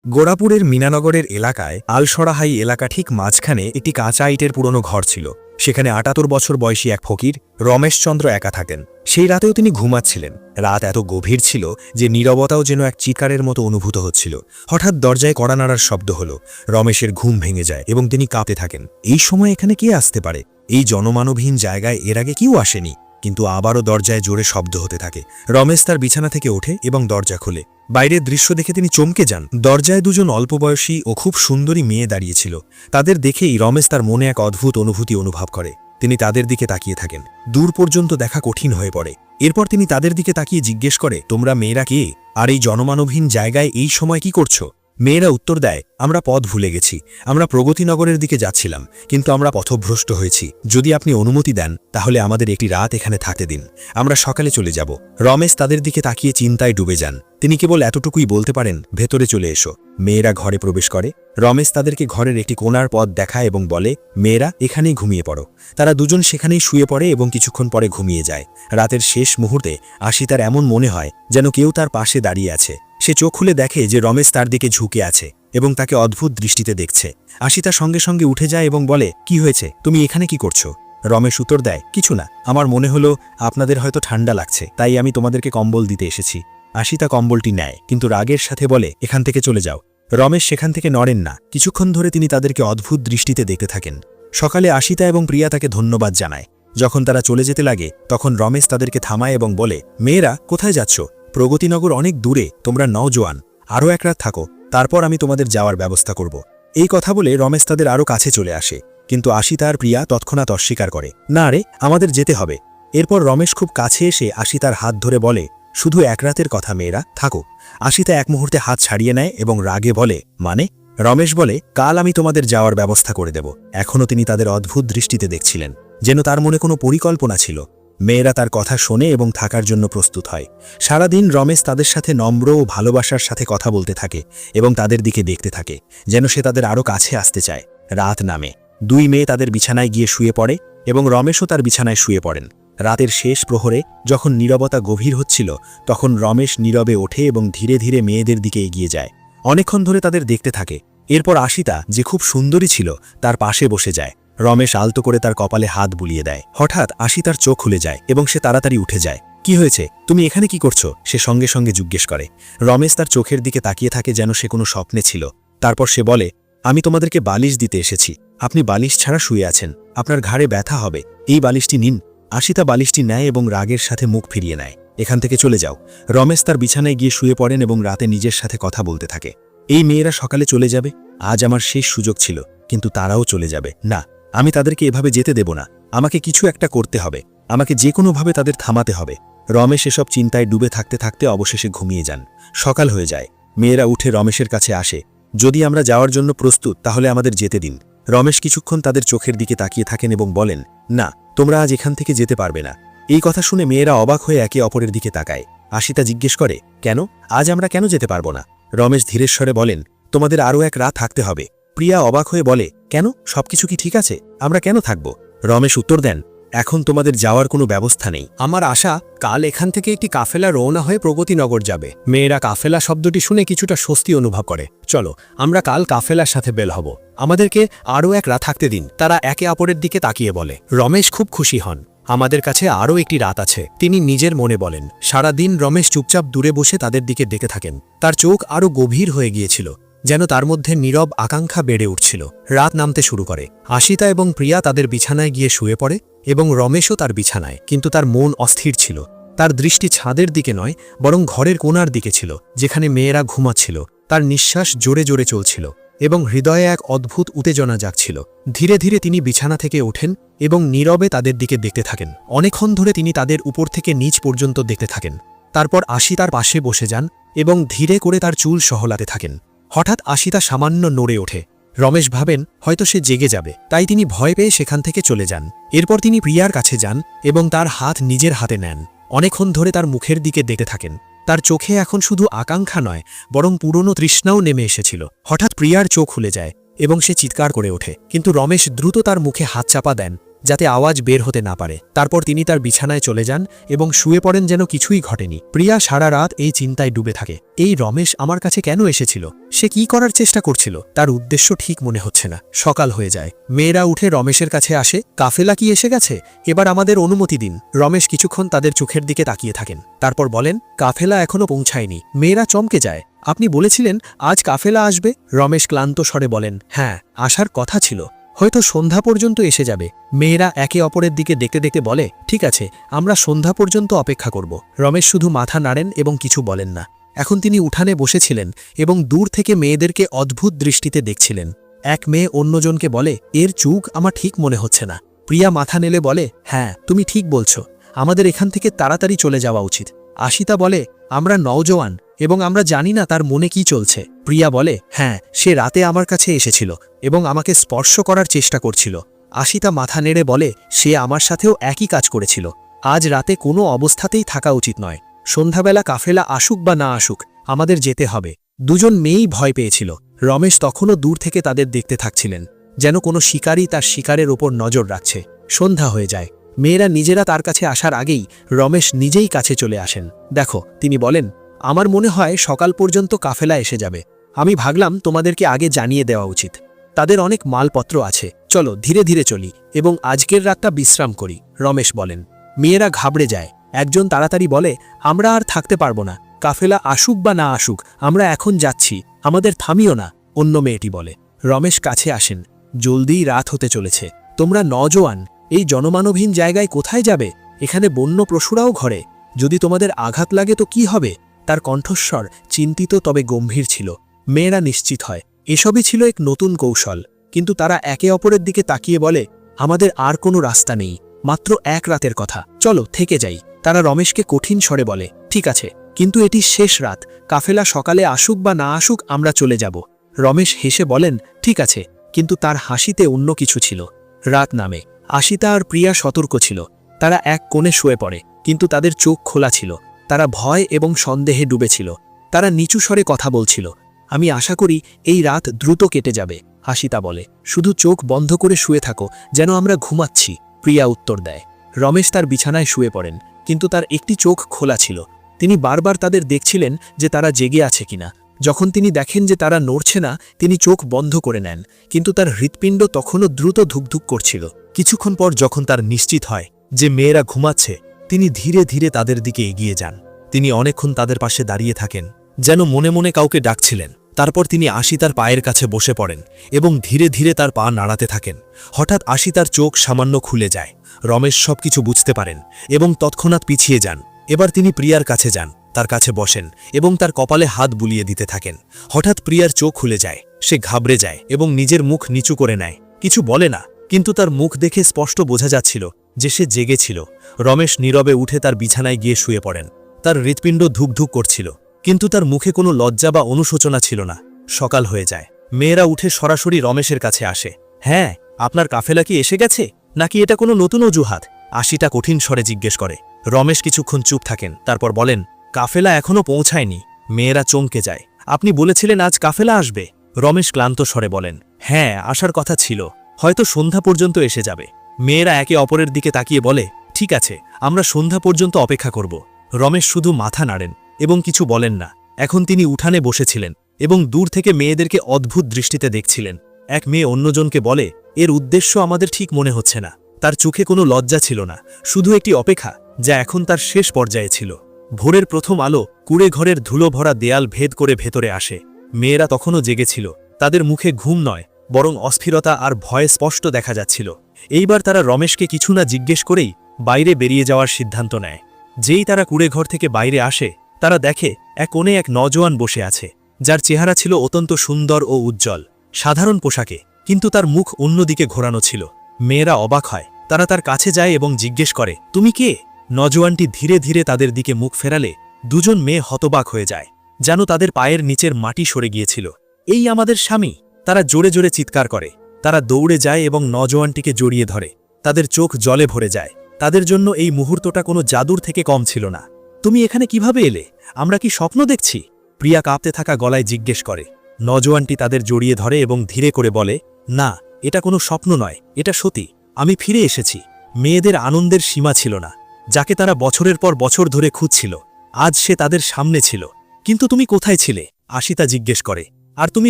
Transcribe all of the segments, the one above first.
গোড়াপুরের মিনানগরের এলাকায় আলসরাহাই এলাকা ঠিক মাঝখানে একটি কাঁচা ইটের পুরনো ঘর ছিল। সেখানে ৭৮ বছর বয়সী এক ফকির রমেশচন্দ্র একা থাকেন। সেই রাতেও তিনি ঘুমাচ্ছিলেন। রাত এত গভীর ছিল যে নীরবতাও যেন এক চিৎকারের মতো অনুভূত হচ্ছিল। হঠাৎ দরজায় কড়া নাড়ার শব্দ হলো। রমেশের ঘুম ভেঙে যায় এবং তিনি কাঁপতে থাকেন। এই সময় এখানে কে আসতে পারে? এই জনমানবহীন জায়গায় এর আগে কেউ আসেনি। কিন্তু আবারও দরজায় জোরে শব্দ হতে থাকে। রমেশ তার বিছানা থেকে ওঠে এবং দরজা খোলে। বাইরের দৃশ্য দেখে তিনি চমকে যান। দরজায় দুজন অল্পবয়সী ও খুব সুন্দরী মেয়ে দাঁড়িয়েছিল। তাদের দেখেই রমেশ তার মনে এক অদ্ভুত অনুভূতি অনুভব করে। তিনি তাদের দিকে তাকিয়ে থাকেন। দূর পর্যন্ত দেখা কঠিন হয়ে পড়ে। এরপর তিনি তাদের দিকে তাকিয়ে জিজ্ঞেস করে, তোমরা মেয়েরা কে? আর এই জনমানবহীন জায়গায় এই সময় কি করছো? মেয়েরা উত্তর দেয়, আমরা পথ ভুলে গেছি। আমরা প্রগতিনগরের দিকে যাচ্ছিলাম, কিন্তু আমরা পথভ্রষ্ট হয়েছি। যদি আপনি অনুমতি দেন তাহলে আমাদের একটি রাত এখানে থাকতে দিন। আমরা সকালে চলে যাব। রমেশ তাদের দিকে তাকিয়ে চিন্তায় ডুবে যান। তিনি কেবল এতটুকুই বলতে পারেন, ভেতরে চলে এসো। মেয়েরা ঘরে প্রবেশ করে। রমেশ তাদেরকে ঘরের একটি কোণার পথ দেখায় এবং বলে, মেয়েরা এখানেই ঘুমিয়ে পড়ো। তারা দুজন সেখানেই শুয়ে পড়ে এবং কিছুক্ষণ পরে ঘুমিয়ে যায়। রাতের শেষ মুহূর্তে আশিতার এমন মনে হয় যেন কেউ তার পাশে দাঁড়িয়ে আছে। সে চোখ খুলে দেখে যে রমেশ তার দিকে ঝুঁকে আছে এবং তাকে অদ্ভুত দৃষ্টিতে দেখছে। আশিতা সঙ্গে সঙ্গে উঠে যায় এবং বলে, কি হয়েছে? তুমি এখানে কি করছো? রমেশ উত্তর দেয়, কিছু না। আমার মনে হলো আপনাদের হয়তো ঠান্ডা লাগছে, তাই আমি তোমাদেরকে কম্বল দিতে এসেছি। আশিতা কম্বলটি নেয়, কিন্তু রাগের সাথে বলে, এখান থেকে চলে যাও। রমেশ সেখান থেকে নড়েন না। কিছুক্ষণ ধরে তিনি তাদেরকে অদ্ভুত দৃষ্টিতে দেখতে থাকেন। সকালে আশিতা এবং প্রিয়া তাকে ধন্যবাদ জানায়। যখন তারা চলে যেতে লাগে তখন রমেশ তাদেরকে থামায় এবং বলে, মেয়েরা কোথায় যাচ্ছ? প্রগতিনগর অনেক দূরে, তোমরা নওজোয়ান। আরও এক রাত থাকো, তারপর আমি তোমাদের যাওয়ার ব্যবস্থা করব। এই কথা বলে রমেশ তাদের আরও কাছে চলে আসে, কিন্তু আশিতা আর প্রিয়া তৎক্ষণাৎ অস্বীকার করে, না রে, আমাদের যেতে হবে। এরপর রমেশ খুব কাছে এসে আশিতার হাত ধরে বলে, শুধু এক রাতের কথা, মেয়েরা থাকো। আশিতা এক মুহূর্তে হাত ছাড়িয়ে নেয় এবং রাগে বলে, মানে? রমেশ বলে, কাল আমি তোমাদের যাওয়ার ব্যবস্থা করে দেব। এখনও তিনি তাদের অদ্ভুত দৃষ্টিতে দেখছিলেন, যেন তার মনে কোনো পরিকল্পনা ছিল। মেয়েরা তার কথা শোনে এবং থাকার জন্য প্রস্তুত হয়। সারাদিন রমেশ তাদের সাথে নম্র ও ভালোবাসার সাথে কথা বলতে থাকে এবং তাদের দিকে দেখতে থাকে, যেন সে তাদের আরও কাছে আসতে চায়। রাত নামে। দুই মেয়ে তাদের বিছানায় গিয়ে শুয়ে পড়ে এবং রমেশও তার বিছানায় শুয়ে পড়েন। রাতের শেষ প্রহরে যখন নীরবতা গভীর হচ্ছিল, তখন রমেশ নীরবে ওঠে এবং ধীরে ধীরে মেয়েদের দিকে এগিয়ে যায়। অনেকক্ষণ ধরে তাদের দেখতে থাকে। এরপর আশিতা, যে খুব সুন্দরী ছিল, তার পাশে বসে যায়। রমেশ আলতো করে তার কপালে হাত বুলিয়ে দেয়। হঠাৎ আশিতার চোখ খুলে যায় এবং সে তাড়াতাড়ি উঠে যায়। কি হয়েছে? তুমি এখানে কি করছো? সে সঙ্গে সঙ্গে জিজ্ঞেস করে। রমেশ তার চোখের দিকে তাকিয়ে থাকে যেন সে কোনো স্বপ্নে ছিল। তারপর সে বলে, আমি তোমাদেরকে বালিশ দিতে এসেছি। আপনি বালিশ ছাড়া শুয়ে আছেন, আপনার ঘাড়ে ব্যথা হবে। এই বালিশটি নিন। আশিতা বালিশটি নেয় এবং রাগের সাথে মুখ ফিরিয়ে নেয়। এখান থেকে চলে যাও। রমেশ তার বিছানায় গিয়ে শুয়ে পড়েন এবং রাতে নিজের সাথে কথা বলতে থাকে। এই মেয়েরা সকালে চলে যাবে। আজ আমার শেষ সুযোগ ছিল, কিন্তু তারাও চলে যাবে না। আমি তাদেরকে এভাবে যেতে দেব না। আমাকে কিছু একটা করতে হবে। আমাকে যে কোনোভাবে তাদের থামাতে হবে। রমেশ এসব চিন্তায় ডুবে থাকতে থাকতে অবশেষে ঘুমিয়ে যান। সকাল হয়ে যায়। মেয়েরা উঠে রমেশের কাছে আসে। যদি আমরা যাওয়ার জন্য প্রস্তুত তাহলে আমাদের যেতে দিন। রমেশ কিছুক্ষণ তাদের চোখের দিকে তাকিয়ে থাকেন এবং বলেন, না, তোমরা আজ এখান থেকে যেতে পারবে না। এই কথা শুনে মেয়েরা অবাক হয়ে একে অপরের দিকে তাকায়। আশিতা জিজ্ঞেস করে, কেন? আজ আমরা কেন যেতে পারবো না? রমেশ ধীরেশ্বরে বলেন, তোমাদের আরও এক রাত থাকতে হবে। প্রিয়া অবাক হয়ে বলে, কেন? সবকিছু কি ঠিক আছে? আমরা কেন থাকব? রমেশ উত্তর দেন, এখন তোমাদের যাওয়ার কোনো ব্যবস্থা নেই। আমার আশা, কাল এখান থেকে একটি কাফেলা রওনা হয়ে প্রগতিনগর যাবে। মেয়েরা কাফেলা শব্দটি শুনে কিছুটা স্বস্তি অনুভব করে। চলো, আমরা কাল কাফেলার সাথে বের হব। আমাদেরকে আরও এক রাত থাকতে দিন। তারা একে অপরের দিকে তাকিয়ে বলে। রমেশ খুব খুশি হন। আমাদের কাছে আরও একটি রাত আছে, তিনি নিজের মনে বলেন। সারাদিন রমেশ চুপচাপ দূরে বসে তাদের দিকে দেখে থাকেন। তার চোখ আরও গভীর হয়ে গিয়েছিল, যেন তার মধ্যে নীরব আকাঙ্ক্ষা বেড়ে উঠছিল। রাত নামতে শুরু করে। আশিতা এবং প্রিয়া তাদের বিছানায় গিয়ে শুয়ে পড়ে এবং রমেশও তার বিছানায়, কিন্তু তার মন অস্থির ছিল। তার দৃষ্টি ছাদের দিকে নয়, বরং ঘরের কোণার দিকে ছিল, যেখানে মেয়েরা ঘুমাচ্ছিল। তার নিঃশ্বাস জোরে জোরে চলছিল এবং হৃদয়ে এক অদ্ভুত উত্তেজনা জাগছিল। ধীরে ধীরে তিনি বিছানা থেকে ওঠেন এবং নীরবে তাদের দিকে দেখতে থাকেন। অনেকক্ষণ ধরে তিনি তাদের উপর থেকে নিচ পর্যন্ত দেখতে থাকেন। তারপর আশিতার পাশে বসে যান এবং ধীরে করে তার চুল সহলাতে থাকেন। হঠাৎ আশিতা সামান্য নড়ে ওঠে। রমেশ ভাবেন হয়তো সে জেগে যাবে, তাই তিনি ভয় পেয়ে সেখান থেকে চলে যান। এরপর তিনি প্রিয়ার কাছে যান এবং তার হাত নিজের হাতে নেন। অনেকক্ষণ ধরে তার মুখের দিকে দেখতে থাকেন। তার চোখে এখন শুধু আকাঙ্ক্ষা নয়, বরং পুরনো তৃষ্ণাও নেমে এসেছিল। হঠাৎ প্রিয়ার চোখ খুলে যায় এবং সে চিৎকার করে ওঠে, কিন্তু রমেশ দ্রুত তার মুখে হাত চাপা দেন যাতে আওয়াজ বের হতে না পারে। তারপর তিনি তার বিছানায় চলে যান এবং শুয়ে পড়েন যেন কিছুই ঘটেনি। প্রিয়া সারা রাত এই চিন্তায় ডুবে থাকে। এই রমেশ আমার কাছে কেন এসেছিল? সে কি করার চেষ্টা করছিল? তার উদ্দেশ্য ঠিক মনে হচ্ছে না। সকাল হয়ে যায়। মেয়েরা উঠে রমেশের কাছে আসে। কাফেলা কি এসে গেছে? এবার আমাদের অনুমতি দিন। রমেশ কিছুক্ষণ তাদের চোখের দিকে তাকিয়ে থাকেন। তারপর বলেন, কাফেলা এখনো পৌঁছায়নি। মেয়েরা চমকে যায়। আপনি বলেছিলেন আজ কাফেলা আসবে? রমেশ ক্লান্ত স্বরে বলেন, হ্যাঁ, আসার কথা ছিল। হয়তো সন্ধ্যা পর্যন্ত এসে যাবে। মেয়েরা একে অপরের দিকে দেখতে দেখতে বলে, ঠিক আছে, আমরা সন্ধ্যা পর্যন্ত অপেক্ষা করব। রমেশ শুধু মাথা নাড়েন এবং কিছু বলেন না। এখন তিনি উঠানে বসেছিলেন এবং দূর থেকে মেয়েদেরকে অদ্ভুত দৃষ্টিতে দেখছিলেন। এক মেয়ে অন্যজনকে বলে, এর চুক আমার ঠিক মনে হচ্ছে না। প্রিয়া মাথা নেলে বলে, হ্যাঁ, তুমি ঠিক বলছো, আমাদের এখান থেকে তাড়াতাড়ি চলে যাওয়া উচিত। আশিতা বলে, আমরা নওজোয়ান এবং আমরা জানি না তার মনে কি চলছে। প্রিয়া বলে, হ্যাঁ, সে রাতে আমার কাছে এসেছিল এবং আমাকে স্পর্শ করার চেষ্টা করছিল। আশিতা মাথা নেড়ে বলে, সে আমার সাথেও একই কাজ করেছিল। আজ রাতে কোনো অবস্থাতেই থাকা উচিত নয়। সন্ধ্যাবেলা কাফেলা আসুক বা না আসুক, আমাদের যেতে হবে। দুজন মেয়েই ভয় পেয়েছিল। রমেশ তখনও দূর থেকে তাদের দেখতে থাকছিলেন, যেন কোনো শিকারী তার শিকারের ওপর নজর রাখছে। সন্ধ্যা হয়ে যায়। মেয়েরা নিজেরা তার কাছে আসার আগেই রমেশ নিজেই কাছে চলে আসেন। দেখো, তিনি বলেন, আমার মনে হয় সকাল পর্যন্ত কাফেলা এসে যাবে। আমি ভাবলাম তোমাদেরকে আগে জানিয়ে দেওয়া উচিত। তাদের অনেক মালপত্র আছে। চলো ধীরে ধীরে চলি এবং আজকের রাতটা বিশ্রাম করি। রমেশ বলেন। মেয়েরা ঘাবড়ে যায়। একজন তাড়াতাড়ি বলে, আমরা আর থাকতে পারবো না। কাফেলা আসুক বা না আসুক, আমরা এখন যাচ্ছি, আমাদের থামিও না। অন্য মেয়েটি বলে। রমেশ কাছে আসেন। জলদিই রাত হতে চলেছে। তোমরা নওজোয়ান, এই জনমানবহীন জায়গায় কোথায় যাবে? এখানে বন্য পশুরাও ঘরে। যদি তোমাদের আঘাত লাগে তো কি হবে? তার কণ্ঠস্বর চিন্তিত তবে গম্ভীর ছিল। মেয়েরা নিশ্চিত হয় এসবই ছিল এক নতুন কৌশল, কিন্তু তারা একে অপরের দিকে তাকিয়ে বলে, আমাদের আর কোনো রাস্তা নেই, মাত্র এক রাতের কথা, চলো থেকে যাই। তারা রমেশকে কঠিন স্বরে বলে, ঠিক আছে, কিন্তু এটি শেষ রাত। কাফেলা সকালে আসুক বা না আসুক, আমরা চলে যাব। রমেশ হেসে বলেন, ঠিক আছে, কিন্তু তার হাসিতে অন্য কিছু ছিল। রাত নামে। আশিতা আর প্রিয়া সতর্ক ছিল। তারা এক কোণে শুয়ে পড়ে, কিন্তু তাদের চোখ খোলা ছিল। তারা ভয় এবং সন্দেহে ডুবেছিল। তারা নিচু স্বরে কথা বলছিল। আমি আশা করি এই রাত দ্রুত কেটে যাবে, আশিতা বলে। শুধু চোখ বন্ধ করে শুয়ে থাকো, যেন আমরা ঘুমাচ্ছি, প্রিয়া উত্তর দেয়। রমেশ তার বিছানায় শুয়ে পড়েন, কিন্তু তার একটি চোখ খোলা ছিল। তিনি বারবার তাদের দেখছিলেন যে তারা জেগে আছে কিনা। যখন তিনি দেখেন যে তারা নড়ছে না, তিনি চোখ বন্ধ করে নেন, কিন্তু তার হৃৎপিণ্ড তখনও দ্রুত ধুকধুক করছিল। কিছুক্ষণ পর যখন তার নিশ্চিত হয় যে মেয়েরা ঘুমাচ্ছে, তিনি ধীরে ধীরে তাদের দিকে এগিয়ে যান। তিনি অনেকক্ষণ তাদের পাশে দাঁড়িয়ে থাকেন, যেন মনে মনে কাউকে ডাকছিলেন। তারপর তিনি আশিতার পায়ের কাছে বসে পড়েন এবং ধীরে ধীরে তার পা নাড়াতে থাকেন। হঠাৎ আশিতার চোখ সামান্য খুলে যায়। রমেশ সবকিছু বুঝতে পারেন এবং তৎক্ষণাৎ পিছিয়ে যান। এবার তিনি প্রিয়ার কাছে যান, তার কাছে বসেন এবং তার কপালে হাত বুলিয়ে দিতে থাকেন। হঠাৎ প্রিয়ার চোখ খুলে যায়। সে ঘাবড়ে যায় এবং নিজের মুখ নিচু করে নেয়। কিছু বলে না, কিন্তু তার মুখ দেখে স্পষ্ট বোঝা যাচ্ছিল যে সে জেগেছিল। রমেশ নীরবে উঠে তার বিছানায় গিয়ে শুয়ে পড়েন। তার হৃৎপিণ্ড ধুকধুক করছিল, কিন্তু তার মুখে কোনো লজ্জা বা অনুশোচনা ছিল না। সকাল হয়ে যায়। মেয়েরা উঠে সরাসরি রমেশের কাছে আসে। হ্যাঁ, আপনার কাফেলা কি এসে গেছে, নাকি এটা কোনো নতুন অজুহাত? আশিটা কঠিন স্বরে জিজ্ঞেস করে। রমেশ কিছুক্ষণ চুপ থাকেন, তারপর বলেন, কাফেলা এখনো পৌঁছায়নি। মেয়েরা চমকে যায়। আপনি বলেছিলেন আজ কাফেলা আসবে। রমেশ ক্লান্ত স্বরে বলেন, হ্যাঁ, আসার কথা ছিল, হয়তো সন্ধ্যা পর্যন্ত এসে যাবে। মেয়েরা একে অপরের দিকে তাকিয়ে বলে, ঠিক আছে, আমরা সন্ধ্যা পর্যন্ত অপেক্ষা করব। রমেশ শুধু মাথা নাড়েন এবং কিছু বলেন না। এখন তিনি উঠানে বসেছিলেন এবং দূর থেকে মেয়েদেরকে অদ্ভুত দৃষ্টিতে দেখছিলেন। এক মেয়ে অন্যজনকে বলে, এর উদ্দেশ্য আমাদের ঠিক মনে হচ্ছে না। তার চোখে কোনো লজ্জা ছিল না, শুধু একটি অপেক্ষা, যা এখন তার শেষ পর্যায়ে ছিল। ভোরের প্রথম আলো কুড়ে ঘরের ধুলো ভরা দেয়াল ভেদ করে ভেতরে আসে। মেয়েরা তখনও জেগেছিল। তাদের মুখে ঘুম নয়, বরং অস্থিরতা আর ভয় স্পষ্ট দেখা যাচ্ছিল। এইবার তারা রমেশকে কিছু না জিজ্ঞেস করেই বাইরে বেরিয়ে যাওয়ার সিদ্ধান্ত নেয়। যেই তারা কুড়েঘর থেকে বাইরে আসে, তারা দেখে এক কোণে এক নওজোয়ান বসে আছে, যার চেহারা ছিল অত্যন্ত সুন্দর ও উজ্জ্বল। সাধারণ পোশাকে, কিন্তু তার মুখ অন্যদিকে ঘোরানো ছিল। মেয়েরা অবাক হয়। তারা তার কাছে যায় এবং জিজ্ঞেস করে, তুমি কে? নওজোয়ানটি ধীরে ধীরে তাদের দিকে মুখ ফেরালে দুজন মেয়ে হতবাক হয়ে যায়, যেন তাদের পায়ের নিচের মাটি সরে গিয়েছিল। এই আমাদের স্বামী! তারা জোরে জোরে চিৎকার করে। তারা দৌড়ে যায় এবং নওজোয়ানটিকে জড়িয়ে ধরে। তাদের চোখ জলে ভরে যায়। তাদের জন্য এই মুহূর্তটা কোনো জাদুর থেকে কম ছিল না। তুমি এখানে কিভাবে এলে? আমরা কি স্বপ্ন দেখছি? প্রিয়া কাঁপতে থাকা গলায় জিজ্ঞেস করে। নওজোয়ানটি তাদের জড়িয়ে ধরে এবং ধীরে করে বলে, না, এটা কোনো স্বপ্ন নয়, এটা সত্যি। আমি ফিরে এসেছি। মেয়েদের আনন্দের সীমা ছিল না। যাকে তারা বছরের পর বছর ধরে খুঁজছিল, আজ সে তাদের সামনে ছিল। কিন্তু তুমি কোথায় ছিলে? আশিতা জিজ্ঞেস করে। আর তুমি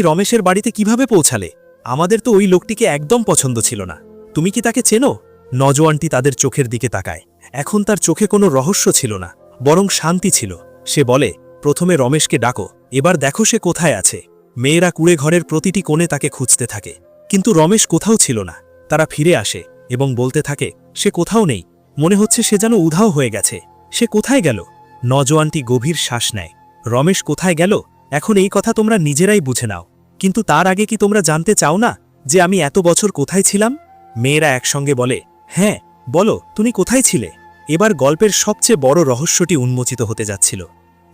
রমেশের বাড়িতে কিভাবে পৌঁছালে? আমাদের তো ওই লোকটিকে একদম পছন্দ ছিল না। তুমি কি তাকে চেনো? নজওয়ানটি তাদের চোখের দিকে তাকায়। এখন তার চোখে কোনো রহস্য ছিল না, বরং শান্তি ছিল। সে বলে, প্রথমে রমেশকে ডাকো, এবার দেখো সে কোথায় আছে। মেয়েরা কুড়ে ঘরের প্রতিটি কোণে তাকে খুঁজতে থাকে, কিন্তু রমেশ কোথাও ছিল না। তারা ফিরে আসে এবং বলতে থাকে, সে কোথাও নেই। মনে হচ্ছে সে যেন উধাও হয়ে গেছে। সে কোথায় গেল? নজওয়ানটি গভীর শ্বাস নেয়। রমেশ কোথায় গেল? এখন এই কথা তোমরা নিজেরাই বুঝে নাও। কিন্তু তার আগে কি তোমরা জানতে চাও না যে আমি এত বছর কোথায় ছিলাম? মেয়েরা একসঙ্গে বলে, হ্যাঁ বলো, তুমি কোথায় ছিলে? এবার গল্পের সবচেয়ে বড় রহস্যটি উন্মোচিত হতে যাচ্ছিল।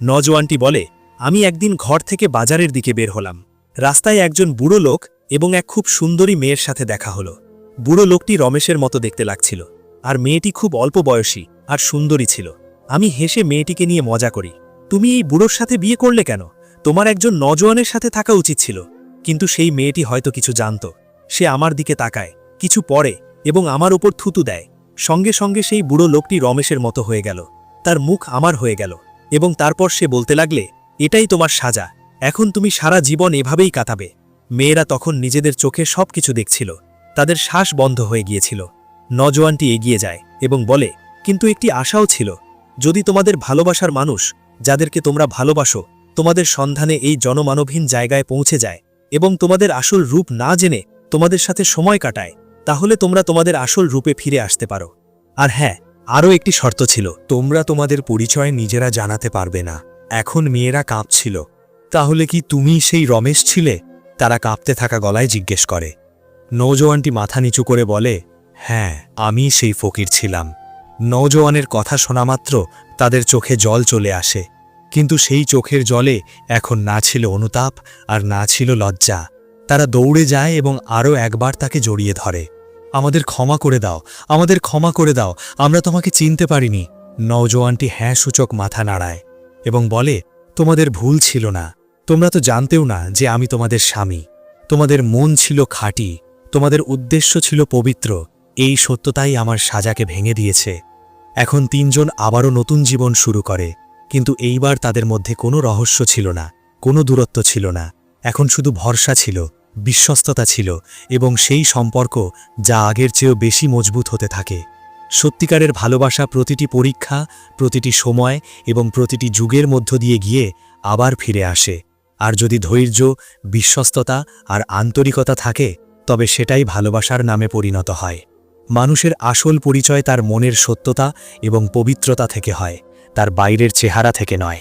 নজওয়ানটি বলে, আমি একদিন ঘর থেকে বাজারের দিকে বের হলাম। রাস্তায় একজন বুড়ো লোক এবং এক খুব সুন্দরী মেয়ের সাথে দেখা হলো। বুড়ো লোকটি রমেশের মতো দেখতে লাগছিল, আর মেয়েটি খুব অল্প বয়সী আর সুন্দরী ছিল। আমি হেসে মেয়েটিকে নিয়ে মজা করি, তুমি এই বুড়োর সাথে বিয়ে করলে কেন? তোমার একজন নজওয়ানের সাথে থাকা উচিত ছিল। কিন্তু সেই মেয়েটি হয়তো কিছু জানত। সে আমার দিকে তাকায়, কিছু পড়ে এবং আমার উপর থুতু দেয়। সঙ্গে সঙ্গে সেই বুড়ো লোকটি রমেশের মতো হয়ে গেল। তার মুখ আমার হয়ে গেল এবং তারপর সে বলতে লাগলে, এটাই তোমার সাজা, এখন তুমি সারা জীবন এভাবেই কাটাবে। মেয়েরা তখন নিজেদের চোখে সবকিছু দেখছিল। তাদের শ্বাস বন্ধ হয়ে গিয়েছিল। নজওয়ানটি এগিয়ে যায় এবং বলে, কিন্তু একটি আশাও ছিল। যদি তোমাদের ভালোবাসার মানুষ, যাদেরকে তোমরা ভালোবাসো, তোমাদের সন্ধানে এই জনমানবহীন জায়গায় পৌঁছে যায় এবং তোমাদের আসল রূপ না জেনে তোমাদের সাথে সময় কাটায়, তাহলে তোমরা তোমাদের আসল রূপে ফিরে আসতে পারো। আর হ্যাঁ, আরও একটি শর্ত ছিল, তোমরা তোমাদের পরিচয় নিজেরা জানাতে পারবে না। এখন মেয়েরা কাঁপছিল। তাহলে কি তুমি সেই রমেশ ছিলে? তারা কাঁপতে থাকা গলায় জিজ্ঞেস করে। নৌজওয়ানটি মাথা নিচু করে বলে, হ্যাঁ, আমি সেই ফকির ছিলাম। নৌজওয়ানের কথা শোনা মাত্র তাদের চোখে জল চলে আসে, কিন্তু সেই চোখের জলে এখন না ছিল অনুতাপ আর না ছিল লজ্জা। তারা দৌড়ে যায় এবং আরও একবার তাকে জড়িয়ে ধরে। আমাদের ক্ষমা করে দাও, আমাদের ক্ষমা করে দাও, আমরা তোমাকে চিনতে পারিনি। নৌজওয়ানটি হ্যাঁ সূচক মাথা নাড়ায় এবং বলে, তোমাদের ভুল ছিল না। তোমরা তো জানতেও না যে আমি তোমাদের স্বামী। তোমাদের মন ছিল খাঁটি, তোমাদের উদ্দেশ্য ছিল পবিত্র। এই সত্যতাই আমার সাজাকে ভেঙে দিয়েছে। এখন তিনজন আবারও নতুন জীবন শুরু করে, কিন্তু এইবার তাদের মধ্যে কোনো রহস্য ছিল না, কোনো দূরত্ব ছিল না। এখন শুধু ভরসা ছিল, বিশ্বস্ততা ছিল এবং সেই সম্পর্ক যা আগের চেয়েও বেশি মজবুত হতে থাকে। সত্যিকারের ভালোবাসা প্রতিটি পরীক্ষা, প্রতিটি সময় এবং প্রতিটি যুগের মধ্য দিয়ে গিয়ে আবার ফিরে আসে। আর যদি ধৈর্য, বিশ্বস্ততা আর আন্তরিকতা থাকে, তবে সেটাই ভালোবাসার নামে পরিণত হয়। মানুষের আসল পরিচয় তার মনের সত্যতা এবং পবিত্রতা থেকে হয়, তার বাইরের চেহারা থেকে নয়।